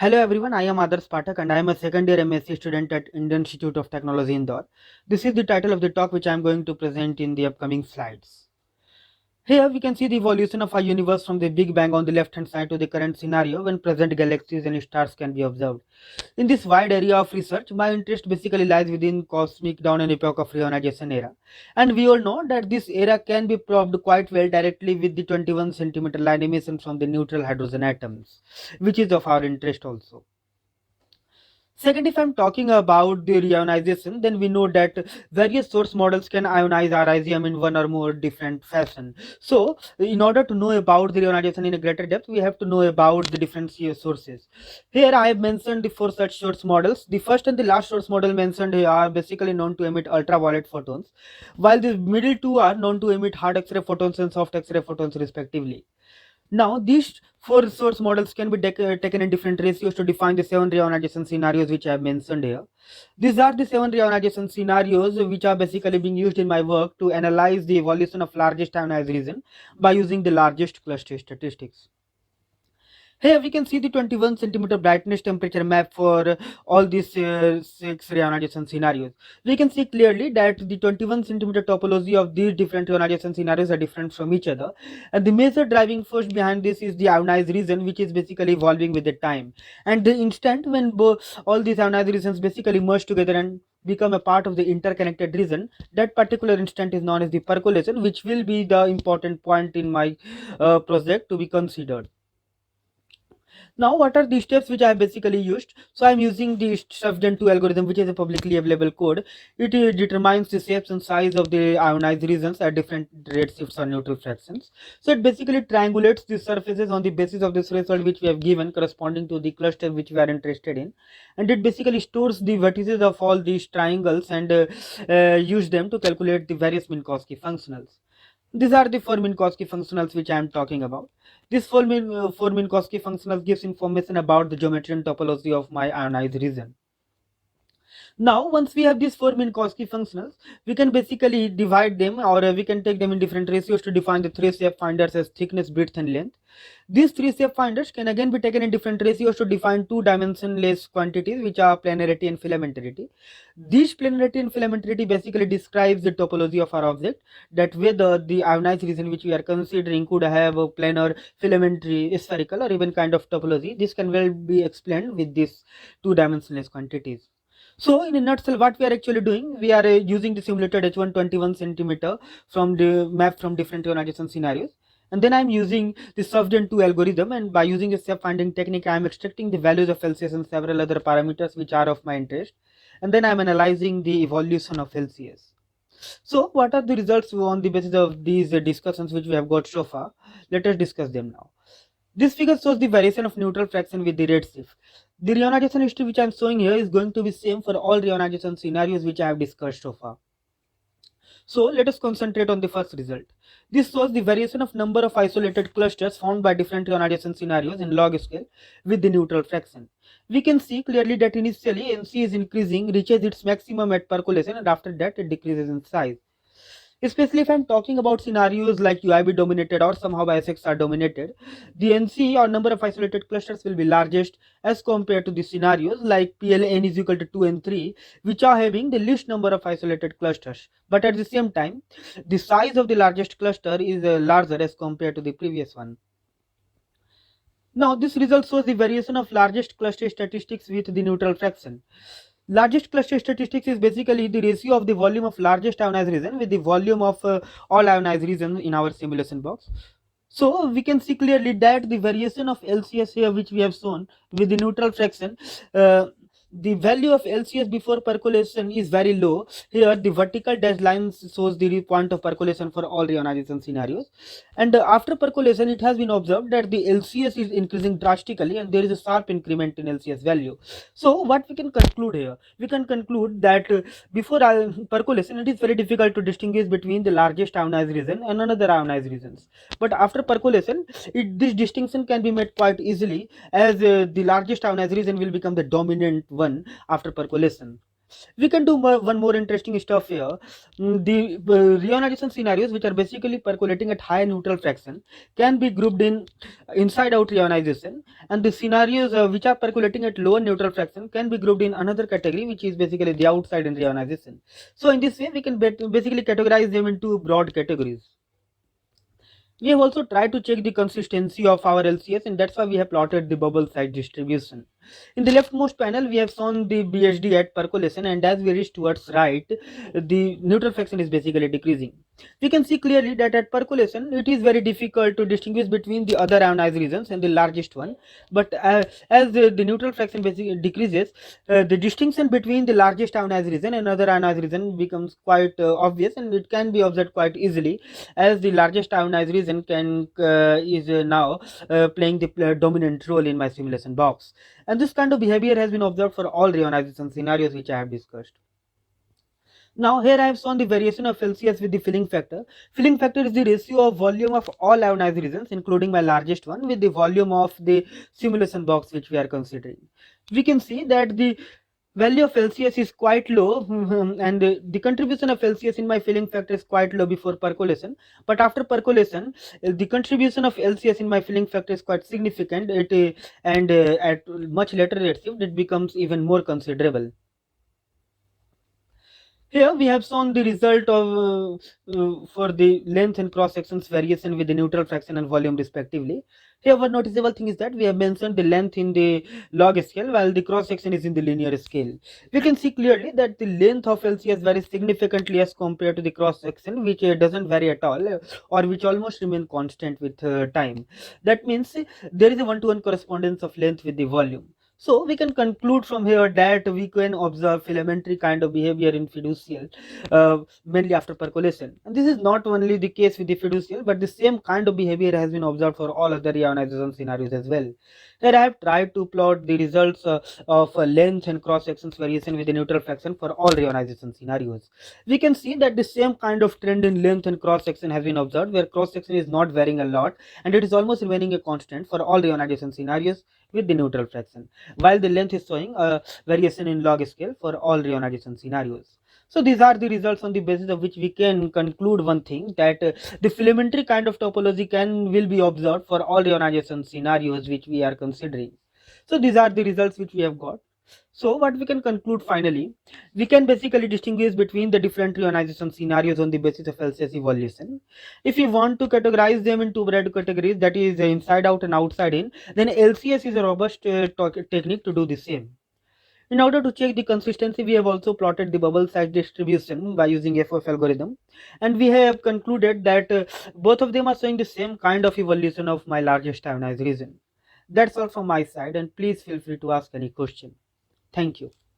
Hello everyone, I am Adarsh Pathak and I am a second year MSc student at Indian Institute of Technology Indore. This is the title of the talk which I am going to present in the upcoming slides. Here we can see the evolution of our universe from the Big Bang on the left hand side to the current scenario when present galaxies and stars can be observed. In this wide area of research, my interest basically lies within cosmic dawn and epoch of reionization era. And we all know that this era can be probed quite well directly with the 21 centimeter line emission from the neutral hydrogen atoms, which is of our interest also. Second, if I'm talking about the reionization, then we know that various source models can ionize rhizome in one or more different fashion. So, in order to know about the reionization in a greater depth, we have to know about the different sources. Here, I have mentioned the four such source models. The first and the last source model mentioned here are basically known to emit ultraviolet photons, while the middle two are known to emit hard X-ray photons and soft X-ray photons respectively. Now, these four source models can be taken in different ratios to define the 7 reionization scenarios which I have mentioned here. These are the 7 reionization scenarios which are basically being used in my work to analyze the evolution of largest ionized region by using the largest cluster statistics. Here we can see the 21 centimeter brightness temperature map for all these 6 reionization scenarios. We can see clearly that the 21 centimeter topology of these different reionization scenarios are different from each other. And the major driving force behind this is the ionized region, which is basically evolving with the time. And the instant when all these ionized regions basically merge together and become a part of the interconnected region, that particular instant is known as the percolation, which will be the important point in my project to be considered. Now, what are the steps which I have basically used? So, I am using the Sufjan2 algorithm, which is a publicly available code. It determines the shapes and size of the ionized regions at different redshifts or neutral fractions. So, it basically triangulates the surfaces on the basis of the threshold which we have given corresponding to the cluster which we are interested in. And it basically stores the vertices of all these triangles and use them to calculate the various Minkowski functionals. These are the four Minkowski functionals which I am talking about. This four Minkowski functionals gives information about the geometry and topology of my ionized region. Now, once we have these four Minkowski functionals, we can basically divide them, or we can take them in different ratios to define the three shape finders as thickness, width, and length. These three shape finders can again be taken in different ratios to define two-dimensionless quantities, which are planarity and filamentarity. This planarity and filamentarity basically describes the topology of our object, that whether the ionized region which we are considering could have a planar, filamentary, spherical, or even kind of topology. This can well be explained with these two-dimensionless quantities. So, in a nutshell, what we are actually doing, we are using the simulated H1 centimeter from the map from different ionization scenarios. And then I'm using the Sufjan2 algorithm, and by using a step finding technique, I'm extracting the values of LCS and several other parameters which are of my interest. And then I'm analyzing the evolution of LCS. So, what are the results on the basis of these discussions which we have got so far? Let us discuss them now. This figure shows the variation of neutral fraction with the redshift. The reionization history which I am showing here is going to be same for all reionization scenarios which I have discussed so far. So let us concentrate on the first result. This shows the variation of number of isolated clusters found by different ionization scenarios in log scale with the neutral fraction. We can see clearly that initially NC is increasing, reaches its maximum at percolation, and after that it decreases in size. Especially if I'm talking about scenarios like UIB dominated or somehow SX are dominated, the NC or number of isolated clusters will be largest as compared to the scenarios like PLN is equal to 2 and 3, which are having the least number of isolated clusters. But at the same time, the size of the largest cluster is larger as compared to the previous one. Now, this result shows the variation of largest cluster statistics with the neutral fraction. Largest cluster statistics is basically the ratio of the volume of largest ionized region with the volume of all ionized regions in our simulation box. So we can see clearly that the variation of LCS here which we have shown with the neutral fraction, the value of LCS before percolation is very low. Here the vertical dashed line shows the point of percolation for all reionization scenarios, and after percolation it has been observed that the LCS is increasing drastically and there is a sharp increment in LCS value. So what we can conclude here, we can conclude that before percolation it is very difficult to distinguish between the largest ionized region and another ionized regions, but after percolation this distinction can be made quite easily, as the largest ionized region will become the dominant one after percolation. We can do one more interesting stuff here. The reionization scenarios, which are basically percolating at high neutral fraction, can be grouped in inside out reionization, and the scenarios which are percolating at lower neutral fraction can be grouped in another category, which is basically the outside in reionization. So in this way we can basically categorize them into broad categories. We have also tried to check the consistency of our LCS, and that's why we have plotted the bubble size distribution. In the leftmost panel, we have shown the BHD at percolation, and as we reach towards right, the neutral fraction is basically decreasing. We can see clearly that at percolation, it is very difficult to distinguish between the other ionized regions and the largest one. But as the neutral fraction basically decreases, the distinction between the largest ionized region and other ionized region becomes quite obvious, and it can be observed quite easily, as the largest ionized region can is now playing the dominant role in my simulation box. And this kind of behavior has been observed for all reionization scenarios which I have discussed. Now here I have shown the variation of LCS with the filling factor. Filling factor is the ratio of volume of all ionized regions, including my largest one, with the volume of the simulation box which we are considering. We can see that the value of LCS is quite low, and the contribution of LCS in my filling factor is quite low before percolation, but after percolation the contribution of LCS in my filling factor is quite significant. And at much later redshift it becomes even more considerable. Here we have shown the result of for the length and cross sections variation with the neutral fraction and volume respectively. Here one noticeable thing is that we have mentioned the length in the log scale while the cross section is in the linear scale. We can see clearly that the length of LCS varies significantly as compared to the cross section, which doesn't vary at all, or which almost remain constant with time. That means there is a one-to-one correspondence of length with the volume. So we can conclude from here that we can observe filamentary kind of behavior in fiducial, mainly after percolation. And this is not only the case with the fiducial, but the same kind of behavior has been observed for all other reionization scenarios as well. Here I have tried to plot the results of length and cross sections variation with the neutral fraction for all reionization scenarios. We can see that the same kind of trend in length and cross section has been observed, where cross section is not varying a lot, and it is almost remaining a constant for all reionization scenarios with the neutral fraction, while the length is showing a variation in log scale for all reionization scenarios. So these are the results on the basis of which we can conclude one thing, that the filamentary kind of topology will be observed for all reionization scenarios which we are considering. So these are the results which we have got. So what we can conclude finally, we can basically distinguish between the different reionization scenarios on the basis of LCS evolution. If we want to categorize them into broad categories, that is inside out and outside in, then LCS is a robust technique to do the same. In order to check the consistency, we have also plotted the bubble size distribution by using FOF algorithm, and we have concluded that both of them are showing the same kind of evolution of my largest ionized region. That's all from my side, and please feel free to ask any question. Thank you.